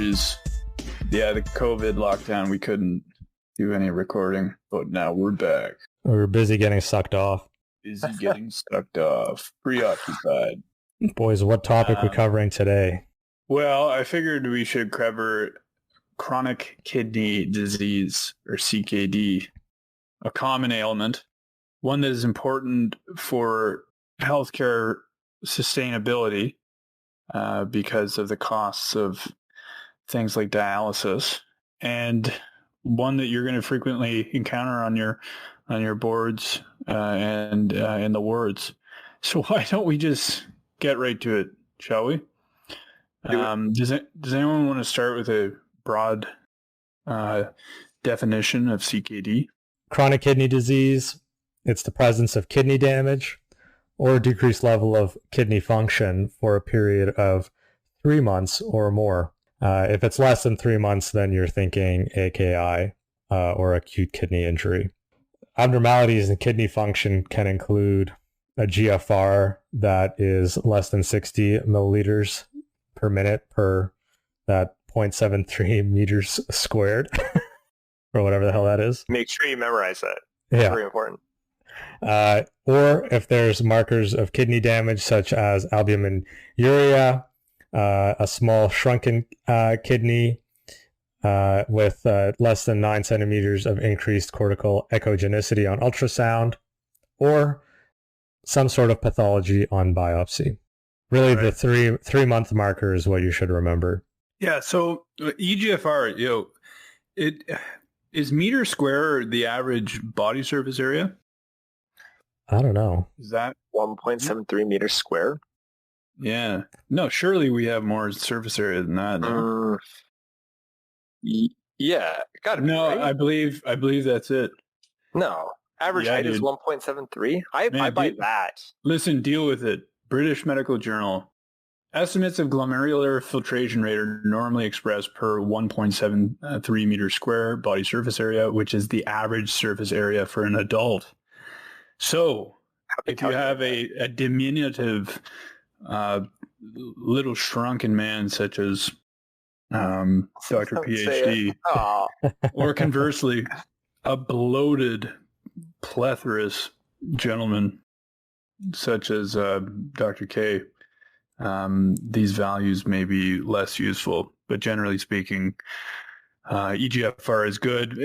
Apologies. Yeah, the COVID lockdown, we couldn't do any recording, but now we're back. We were busy getting sucked off. Busy getting sucked off. Preoccupied. Boys, what topic we covering today? Well, I figured we should cover chronic kidney disease, or CKD, a common ailment, one that is important for healthcare sustainability because of the costs of things like dialysis, and one that you're going to frequently encounter on your boards and in the wards. So why don't we just get right to it, shall we? Does anyone want to start with a broad definition of CKD? Chronic kidney disease, it's the presence of kidney damage or a decreased level of kidney function for a period of 3 months or more. If it's less than 3 months, then you're thinking AKI or acute kidney injury. Abnormalities in kidney function can include a GFR that is less than 60 milliliters per minute per that 0.73 meters squared, or whatever the hell that is. Make sure you memorize that. Yeah. Very important. Or if there's markers of kidney damage, such as albuminuria, a small shrunken kidney with less than 9 centimeters of increased cortical echogenicity on ultrasound, or some sort of pathology on biopsy. Really, right. The three-month marker is what you should remember. Yeah, so EGFR, is meter square the average body surface area? I don't know. Is that 1.73 meters square? Yeah. No, surely we have more surface area than that. No? Yeah, gotta be. No, right? I believe that's it. No, average height is 1.73. I buy that. Listen, deal with it. British Medical Journal. Estimates of glomerular filtration rate are normally expressed per 1.73 meters square body surface area, which is the average surface area for an adult. So, if you have a diminutive, little shrunken man such as Dr. PhD, or conversely, a bloated, plethorous gentleman such as Dr. K, these values may be less useful, but generally speaking, EGFR is good.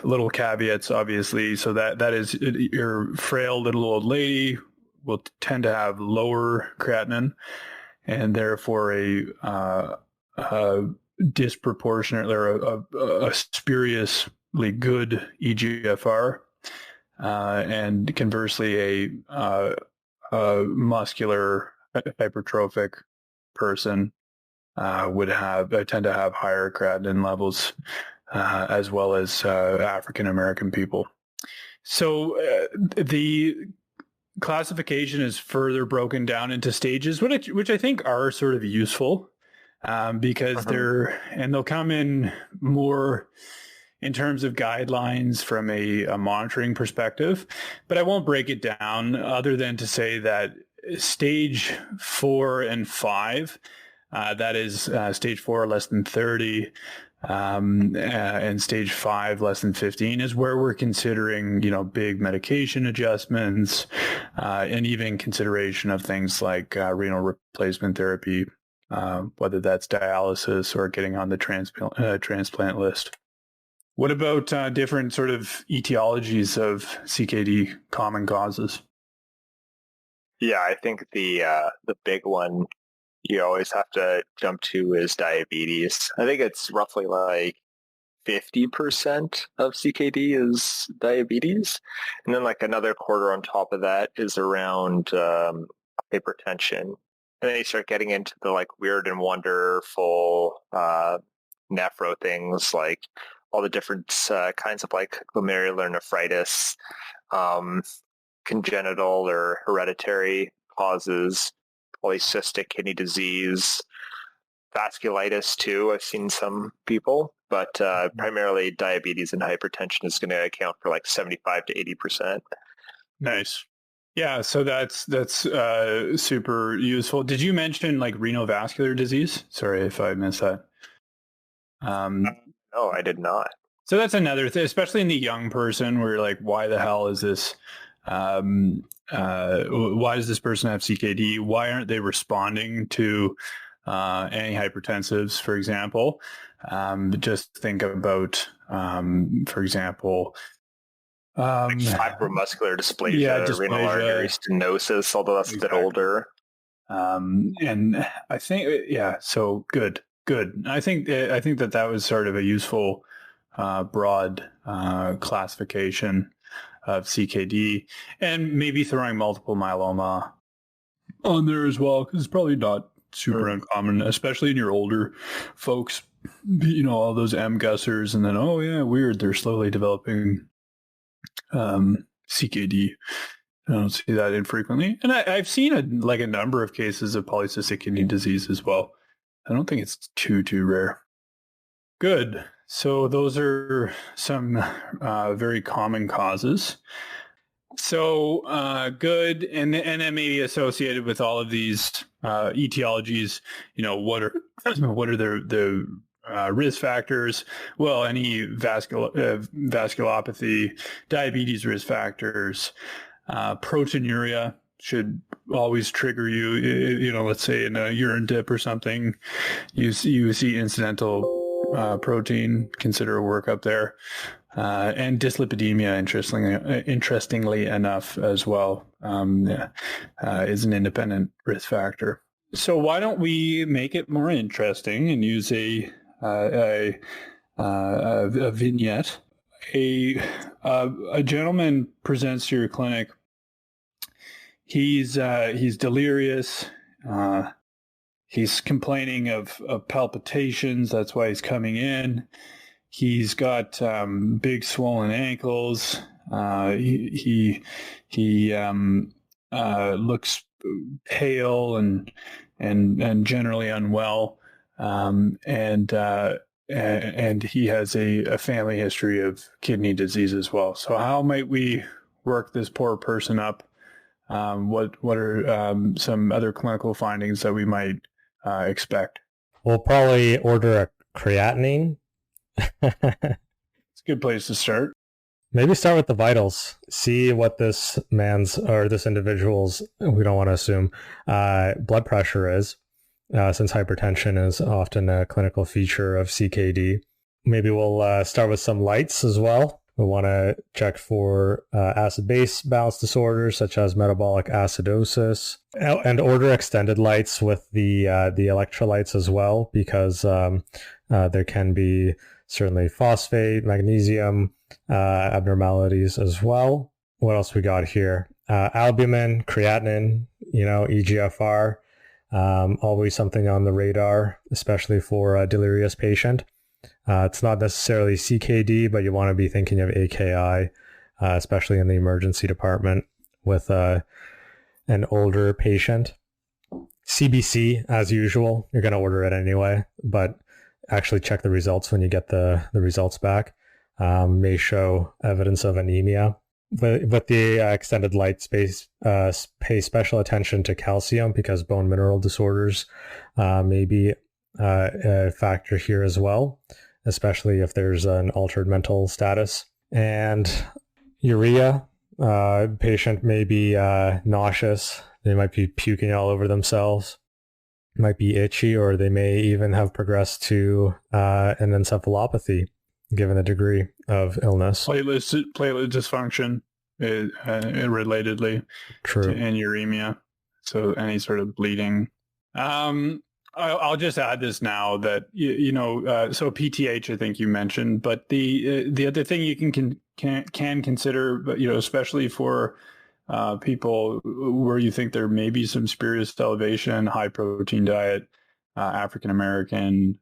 Little caveats, obviously. So that is, your frail little old lady will tend to have lower creatinine, and therefore a disproportionately or a spuriously good EGFR, and conversely a muscular hypertrophic person would tend to have higher creatinine levels, as well as African American people. So the classification is further broken down into stages, which I think are sort of useful, because they'll come in more in terms of guidelines from a monitoring perspective, but I won't break it down other than to say that stage 4 and 5, that is stage 4 less than 30, and stage 5 less than 15 is where we're considering, big medication adjustments, and even consideration of things like renal replacement therapy, whether that's dialysis or getting on the transplant list. What about different sort of etiologies of CKD, common causes? Yeah, I think the big one you always have to jump to is diabetes. I think it's roughly like 50% of CKD is diabetes. And then like another quarter on top of that is around hypertension. And then you start getting into the like weird and wonderful nephro things, like all the different kinds of like glomerular nephritis, congenital or hereditary causes, polycystic kidney disease, vasculitis too. I've seen some people, but primarily diabetes and hypertension is going to account for like 75 to 80%. Nice. Yeah, so that's super useful. Did you mention like renal vascular disease? Sorry if I missed that. No, I did not. So that's another thing, especially in the young person, where you're like, why the hell is this? Why does this person have CKD? Why aren't they responding to antihypertensives, for example? Just think about, for example, Like fibromuscular dysplasia, yeah, renal artery stenosis, although that's a bit older. And I think, yeah, so good. I think that was sort of a useful, broad classification of CKD, and maybe throwing multiple myeloma on there as well, because it's probably not super uncommon, especially in your older folks. You know, all those MGUSers, and then, oh yeah, weird, they're slowly developing CKD. I don't see that infrequently. And I've seen a number of cases of polycystic kidney disease as well. I don't think it's too rare. Good. So those are some very common causes. So good. And then maybe associated with all of these etiologies, you know, what are the risk factors? Well, any vasculopathy, diabetes risk factors, proteinuria should always trigger you. You know, let's say in a urine dip or something, you see incidental protein, consider a workup there. And dyslipidemia, interestingly enough, as well, is an independent risk factor. So why don't we make it more interesting and use a vignette? A gentleman presents to your clinic. He's delirious. He's complaining of palpitations. That's why he's coming in. He's got big swollen ankles. He looks pale and generally unwell. And he has a family history of kidney disease as well. So how might we work this poor person up? What are some other clinical findings that we might expect? We'll probably order a creatinine. It's a good place to start. Maybe start with the vitals. See what this individual's, we don't want to assume, blood pressure is, since hypertension is often a clinical feature of CKD. Maybe we'll start with some lights as well. We want to check for acid-base balance disorders such as metabolic acidosis, and order extended lights with the electrolytes as well, because there can be certainly phosphate, magnesium abnormalities as well. What else we got here? Albumin, creatinine, EGFR, always something on the radar, especially for a delirious patient. It's not necessarily CKD, but you want to be thinking of AKI, especially in the emergency department with an older patient. CBC, as usual, you're going to order it anyway, but actually check the results when you get the results back. May show evidence of anemia. With the extended light space, pay special attention to calcium, because bone mineral disorders may be a factor here as well, especially if there's an altered mental status. And urea, patient may be nauseous. They might be puking all over themselves, might be itchy, or they may even have progressed to an encephalopathy, given the degree of illness. Platelet dysfunction relatedly to anemia. So any sort of bleeding. I'll just add this now that, so PTH, I think you mentioned, but the other thing you can consider, but, especially for people where you think there may be some spurious elevation, high protein diet, African-American,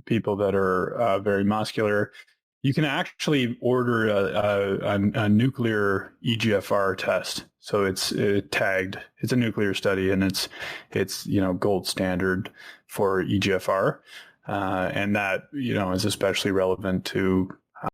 people that are very muscular, you can actually order a nuclear EGFR test. So it's tagged. It's a nuclear study, and it's gold standard for EGFR, and that is especially relevant to